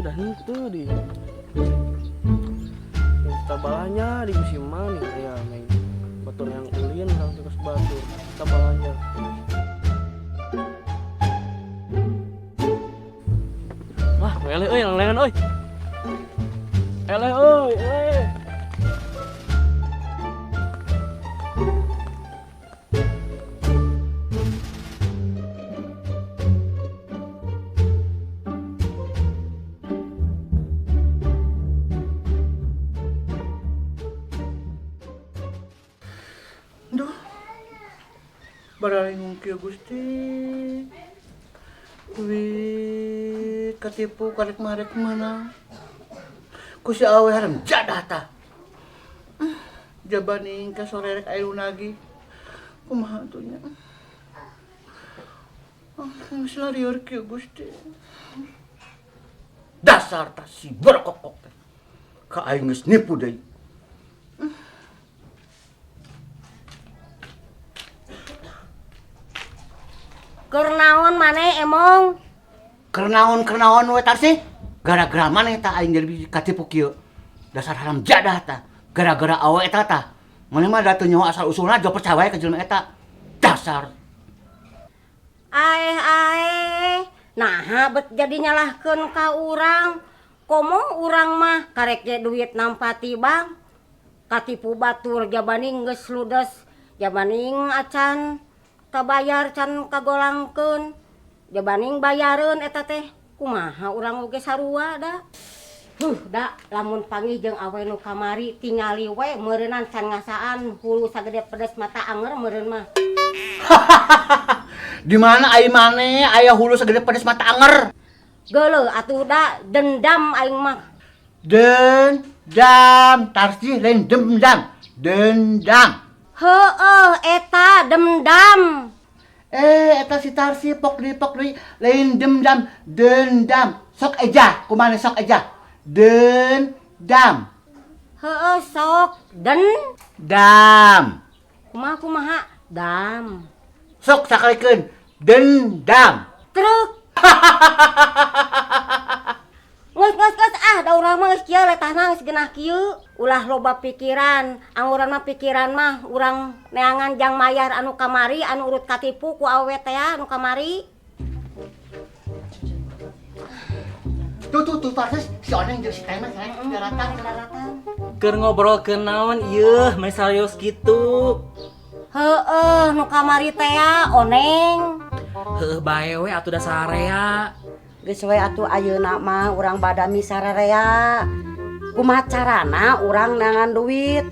dah henteu di. Tabalanya di musiman ya main batur yang ulin kang tugas batur. Tabalanya. Wah, eleh euy lengan euy. Eleh euy, eleh. Duh, baraling kieu Gusti. Wih, katipu karek marek mana? Ku si awe harem jadah tah. Jabaning ka sore rek aya lagi. Kumaha atunya? Geus larieur kieu Gusti. Dasar tah si berkokok teh. Ka aing geus nipu deui. Keur naon maneh emong? Kernaon we Tarsi? Gara-gara maneh tah aing jadi katipu kieu. Dasar haram jadah tah. Gara-gara awe eta tah. Maneh mah da teu nyaho asal usulna jauh percaya we ka jelema eta. Dasar. Aeh. Naha bet jadi nyalahkeun ka urang. Komo urang mah karek ge duit nampati bang. Katipu batur jabaning geus ludes. Jabaning acan kabayar can kagolangkeun. Jabaning bayareun eta teh. Kumaha urang oge sarua da. Da lamun panggih jeung awe nu kamari tingali we meureunan can ngasaan hulu sagede pedes mata anger meureun mah. Di mana ai maneh aya hulu sagede pedes mata anger? Geuleuh atuh da dendam aing mah. Dendam, Tarsi lain dendam. Dendam. Heueuh eta dendam. Eta si Tarsi pok deui lain dendam. Sok eja, kumaha sok eja? Dendam. Heueuh sok Dam. kumaha dam. Sok sakalikeun dendam. Truk. Geus da urang mah geus kieu letahna geus geunah kieu. Ulah loba pikiran, angguran mah pikiran mah urang neangan jang mayar anu kamari anu urut katipu ku awe teh anu kamari. Tuh Tarsis si Oneng jeung si Temen daratan. Keur ngobrolkeun naon ieu, meh sarios kitu. Heueuh nu kamari teh Oneng. Heueuh bae we atuh da sararea. Geus we atuh ayeuna mah urang badami sararea. Kumaha carana urang nangan duit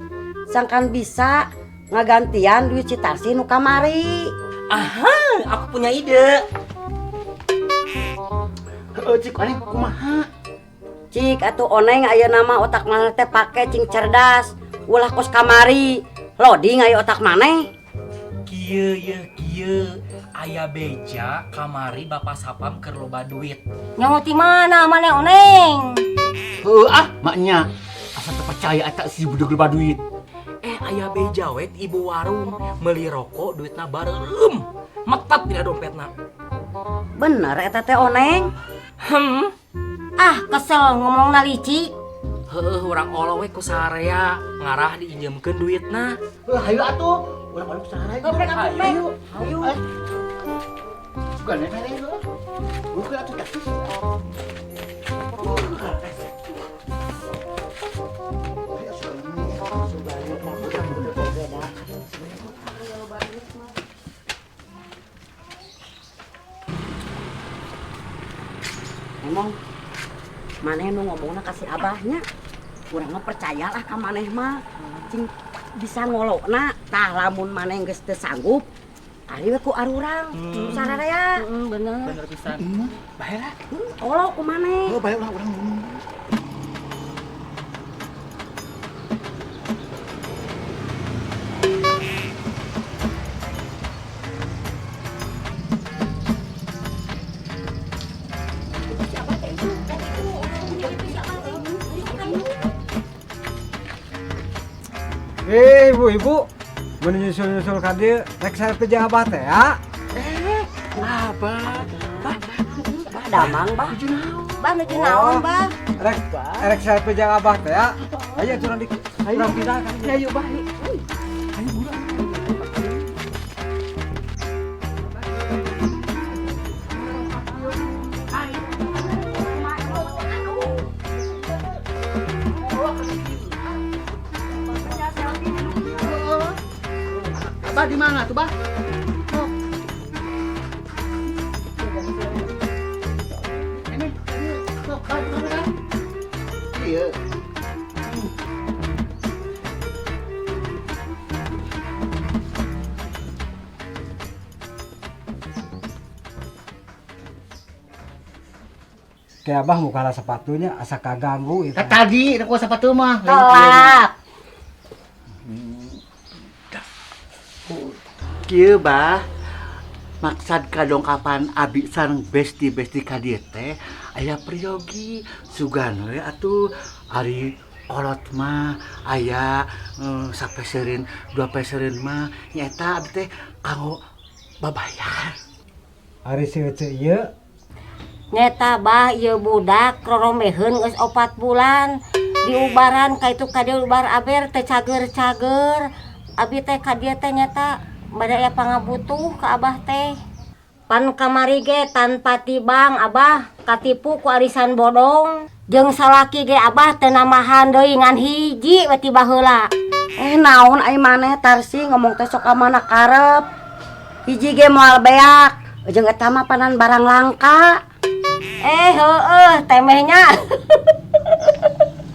sangkan bisa ngagantian duit si Tarsi nu kamari. Aha, aku punya ide. Cik Oneng kumaha? Cik atuh Oneng ayeuna mah otak maneh teh pake cing cerdas. Ulah kos kamari. Loading aya otak maneh. Kieu aya beja kamari bapak sapam keur loba duit. Nyaho ti mana maneh Oneng? Maknya asa teu percaya eta si budak loba duit. Aya beja we ti ibu warung meuli rokok duitna bareureum. Metat dina dompetna. Bener eta teh Oneng. Kesel ngomongna licik. Heueuh urang olo we ku sarea ngarah diinjemkeun duitna. Hayu atuh, urang saraya. Hayu. Sugan mere lu. Bukan atuh Tarsis. Emang maneh nu ngomongna kasih abahnya. Urang mah percayalah ka maneh mah. Cing bisa ngolokna tah lamun maneh geus teu sanggup. Ari we ku arurang. Sararea. Bener. Bener pisan. Bae lah. Olok ku maneh. Bae ulah urang ngomong. Ibu, menyusul-nyusul ka dieu rek saya teh jeung abah teh ya. Abah. Damang bah. Bah nuju naon, Bah? Rek saya pejang abah teh ya. Ayo turun dikit. Kurang pindah kan. Ayo bah. Abah di mana tuh, Bah? Ini, tuh, Bah, di mana, Bah? Iya. Kayak abah muka sepatunya asa kaganggu itu. Tadi aku sepatu mah. Telat. Kieu bah. Maksud kadongkapan abi sareng besti-besti ka dieu teh aya priyogi sugan we atuh ari kolot mah aya sapesereun dua pesereun mah nyaeta abdi teh kanggo babayar. Ari seuceu ieu Nyeta bah ieu budak roromeheun geus 4 bulan. Diubaran ka itu ka dieu ubar aber teh cager-cager. Abi teh ka dieu teh nyata bade aya pangabutuh ka abah teh. Pan kamari ge tanpa tibang abah katipu ku arisan bodong. Jeung salaki ge abah teu namahan deui ngan hiji we tiba heula. Naon ai maneh Tarsi ngomong teh sok amana karep. Hiji ge moal beak, jeung eta mah panan barang langka. Heueuh temehnya.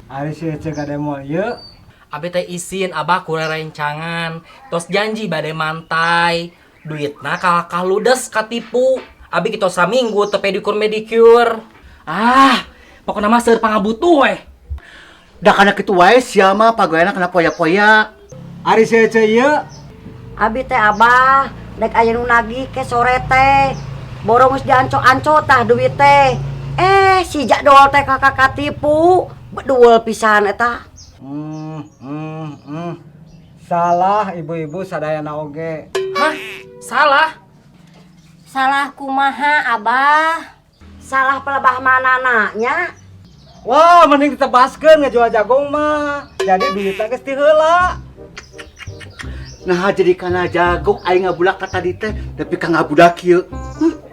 ari seuceu ka demo ieu Abi teh isin abah ku rerencangan, tos janji bade mantai, duitna kalakah ludes katipu. Abi kitu saminggu teu pedikur-medicure. Ah, pokona mah seueur pangabutuh we. Da kana kitu wae sia mah pagaweana kana poya-poya. ari seuceu ieu Abi teh abah, dek aya nu nagih ke sore teh. Borong geus dianco-anco tah duit teh. Si jadwal teh kakak katipu, beduel pisan eta. Salah ibu-ibu sadayana oge. Hah? Salah? Salah kumaha abah? Salah pelebah manana nya? Wah, mending ditebaskeun ngajual jagung mah. Jadi duitna geus ti heula. Nah jadi kana jagung aing ngabulak ka tadi teh tapi ka ngabudak kieu.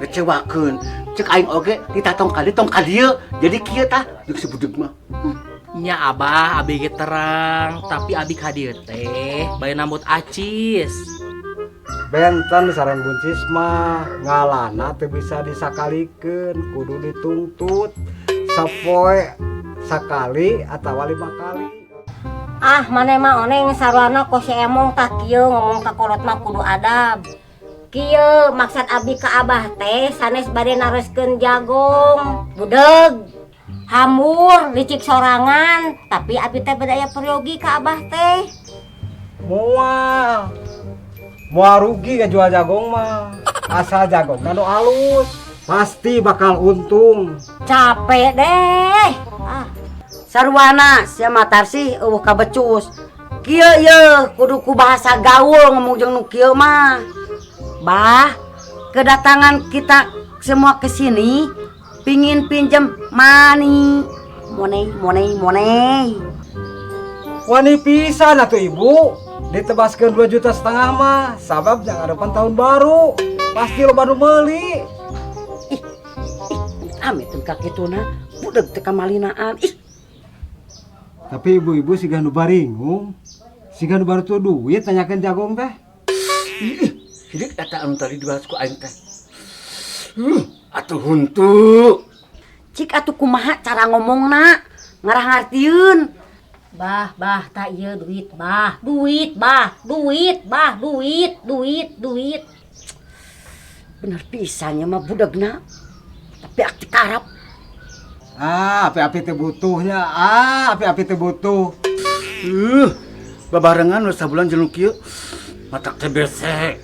Ngecewakeun. Cek aing oge ditatong ka dieu tong ka dieu. Jadi kieu tah jeung si budeg mah. Nya abah, abi ge terang, tapi abi ka dieu teh bae nambut acis. Benten sareng buncis mah ngalana teu bisa disakalikeun, kudu dituntut sapoe sakali atawa 5 kali. Ah, maneh mah oneng sarwana ku si emong tah kieu ngomong ka kolot mah kudu adab. Kieu maksud abi ka abah teh sanes bade nareskeun jagong, budeg, hamur, licik sorangan, tapi abi teh bade aya peryogi ka abah teh. Moal rugi jual jagung mah. Asal jagung nu alus pasti bakal untung. Capek deh. Ah, Sarwana sia Matarsi eueuh ka becus. Kieu yeuh kudu ku bahasa gaul ngomong jeung nu kieu mah. Bah, kedatangan kita semua ke sini pingin pinjem money. Wani pisan atuh ibu. Ditebaskeun 2,5 juta mah sabab jangan depan tahun baru. Pasti loba nu meuli. Amit teu kakituna budeg teh kamalinaan. Tapi ibu-ibu siga nu baringung. Siga nu baru tuh duit tanyakeun jagung teh. Hidik eta anu tadi dibahas ku aing teh. Atuh huntu. Cik atuh kumaha cara ngomongna? Ngarah ngartieun. bah tak ieu duit, duit. Bener pisannya mah budegna. Tapi akti karap. Api-api teh butuhnya. Api-api teh butuh. Babarengan udah sabulan jeung kieu. Matak teh besek.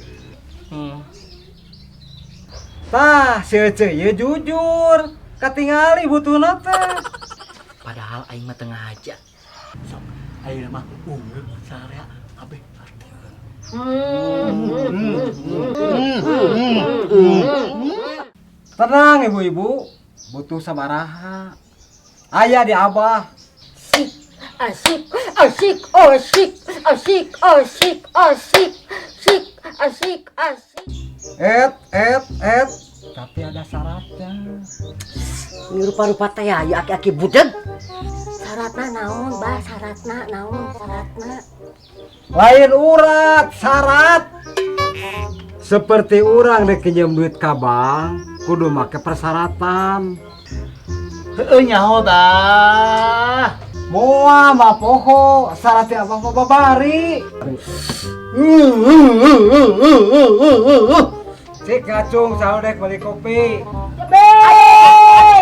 Tah, seuceu ieu jujur. Katingali butuhna teh. Padahal aing mah tengah aja. Sok ayeuna mah ungeul sarea kabeh. Tenang ibu-ibu. butuh sabaraha. Aya di Abah. Asik, asik, asik, asik, asik, asik, asik, asik, asik. Et. Tapi ada syaratnya. Ini rupa-rupa teh ya aki-aki budeg. Syaratna naon, Bah? Syaratna naon? Syaratna. Lain urat, syarat. Seperti orang rek pinjem duit ka bank, kudu make persyaratan. Heueuh nyaho Bah. Moa mah poho, syaratnya apa babari. Cik ngacung saudek beli kopi.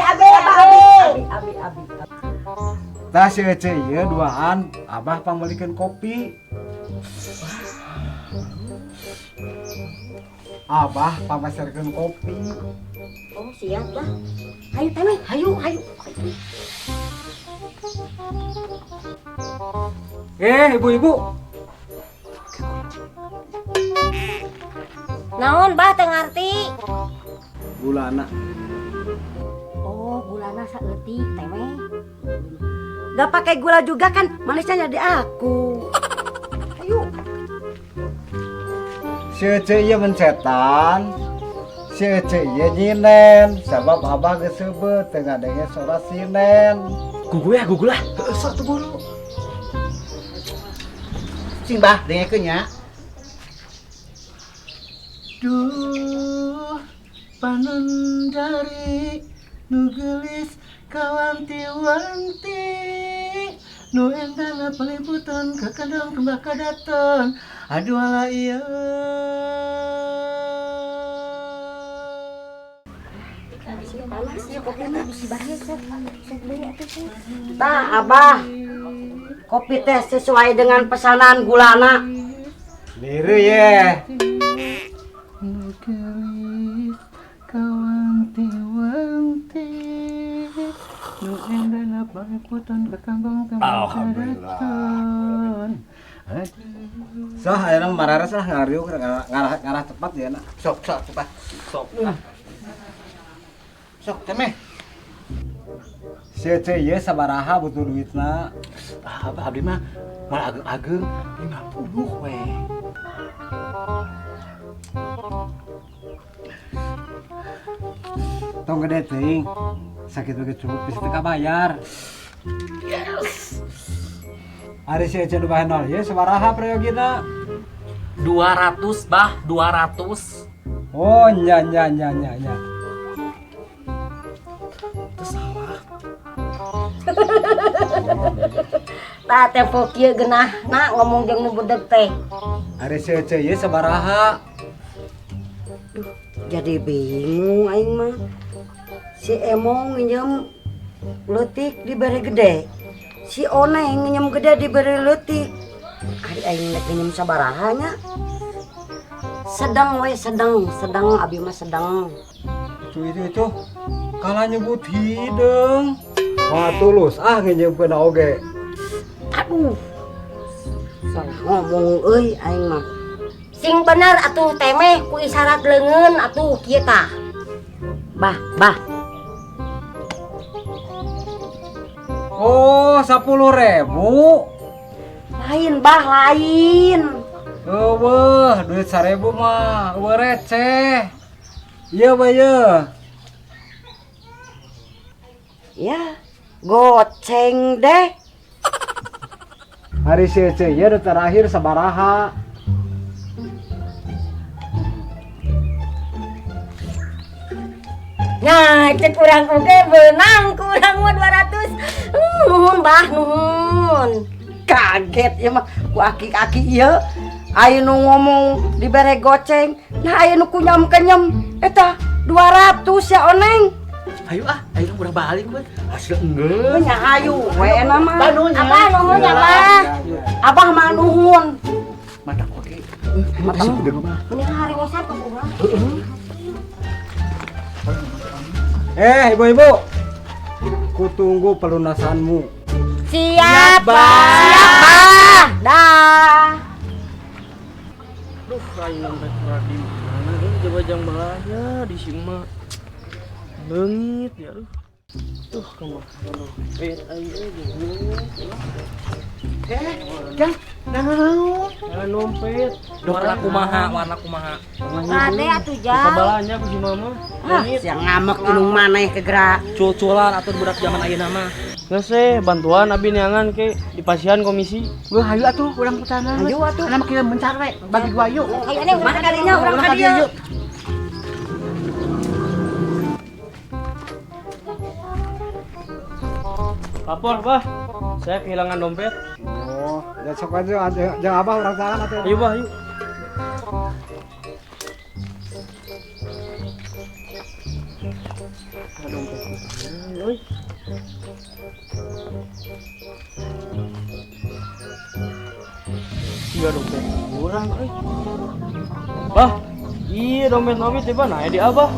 Abi. Tah si Ece ieu duaan Abah pambelikeun kopi. Abah pameserkeun kopi. Oh, siap, Bah. Hayu, Temi, hayu. Ibu-ibu. Naon, Bah, teu ngarti? Gulana. Oh, gulana saeutik, Teme. Gak pakai gula juga kan, manisnya di aku. Ayo. Si Ece ieu mencetan. Si Ece ieu nyinen, sabab Abah geus seubeuh teu ngadenge sora sinen. Gugul lah. Heueuh sok tuh buru. Cing Bah, dengekeun nya. Duh, panon jari nu geulis kawanti-wanti nu endana peliputan kakadang kembah kadaton aduh ala ieu. Tah, Abah. Kopi teh sesuai dengan pesanan gulana. Niru ye. Nu geulis kawanti-wanti nu endana peliputan kakadang kembah kadaton. Sah ayeuna marares lah ngariuk ngarah cepat ya na. Sok cepat. Sok. Sok temeh. Si Ece ieu sabaraha butuh duitna? Abah abdi mah malah ageng-ageng 50 we. Tong gede teuing. Sakit we cukup bisa teu kabayar. Yes. Ari si Ece nu bae nol ieu sabaraha prayogina? 200, Bah, 200. Oh, nya. Tah teh kieu geunahna ngomong jeung nu budeg teh. Ari si Ece ieu sabaraha? Jadi bingung aing mah. Si Emong nginjem leutik dibere gede. Si Oneng nginjem gede dibere leutik. Ari aing rek nginjem sabaraha nya? Sedang abi mah sedang. Itu kalah nyebut hidung. Wah tulus nginjemkeun oge. Aduh. Salah ngomong euy aing mah. Sing bener atuh Teme ku isyarat leungeun atuh kieu tah. Bah. Oh, 10.000. Lain bah lain. Eueuh, duit 1.000 mah eueuh receh. Ieu bae yeuh. Ya, goceng deh. Hari si Ece ieu terakhir sabaraha? Nah, cek urang oge beunang ku urang mah 200. Nuhun, Bah, nuhun. Kaget ya mah ku aki-aki ieu. Aya nu ngomong dibere goceng. Nah aya nu kunyam kenyem eta 200 ya Oneng. Ayo ayo udah balik we. Hasil enggeu. Nya hayu we nama. Apa nuhun ya, Bah? Abah mah nuhun. Mata oke. Mata udah mah. Ini hari wasan ke urang. Ibu-ibu. Ku tunggu pelunasanmu. Siap, Bah. Siap, Bah. Dah. Duh, aing rek di mana ini coba jang bahaya di sini mah. Leungit ya aduh. Tuh kumaha dompet ayo Jang, naon? jangan dompet. Warna kumaha. Kade atuh Jang. Kebalanya ku si mama. Ah, siang ngamek inung maneh ke gerak. Cul-culan atau budak zaman ayeuna mah. Nggak bantuan abi neangan ke di pasian komisi. Gue hayu atuh urang putanan. Hayu atuh. Karena makin mencar we, bagi gua yuk. Ayo nih urang kadinya urang Urang ka kadinya. dieu yuk. Lapor, Bah. Saya kehilangan dompet. Oh, ya sok aja jangan abah orang tangan atuh. Ayo, Bah, yuk. Ada dompet. Oi. Iya dompet kurang, euy. Bah, iya dompet mami tiba nah di abah.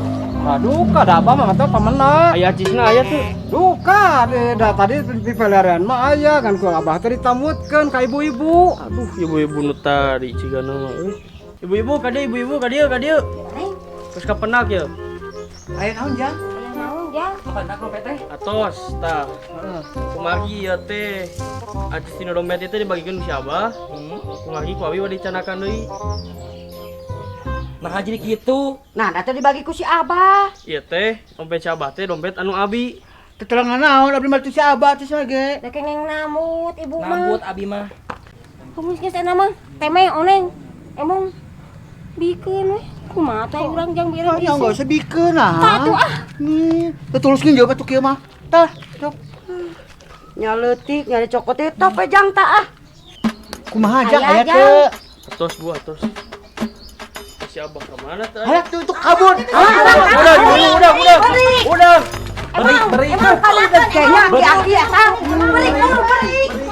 Aduh, kada apa mah teh pamenang. Aya cisna aya tuh. Duka, da tadi di pelarian mah aya kan ku abah teh ditamutkeun ka ibu-ibu. Aduh, ibu-ibu nu tadi cigana mah euy. Ibu-ibu ka dieu. Terus kapenak ya. Ayo naon Jang? Ayo naon Jang? Kapan dompet teh? Atos tah. Kumagi ya teh. Acis dina dompet itu dibagikeun ku si abah. Kumagi ku abi wadi canakan deui. Nah jadi gitu. Nah, data dibagi ku si Abah. Ieu teh dompet si abah teh dompet anu abi. Tetelangan naon abdi mah teh si abah teh sage. Dek neng namut ibu mah. Nambut abi mah. Kumis geus eta mah. Temeh oneng. Emang bikeun we. Kumaha teh urang Jang biar Ya enggak usah bikeun ah. Tatu ah. Nih, tuluskeun jawab atuh kieu mah. Tah, sok. Nyaletik, nyari cokot itu pe Jang ta ah. Kumaha Jang Aya, aya Jang. teu? Atos bu atos. Si abah ke mana teh? Hayang tuh untuk kabur. Udah. Emang kana kayaknya aki-aki ya. Beri.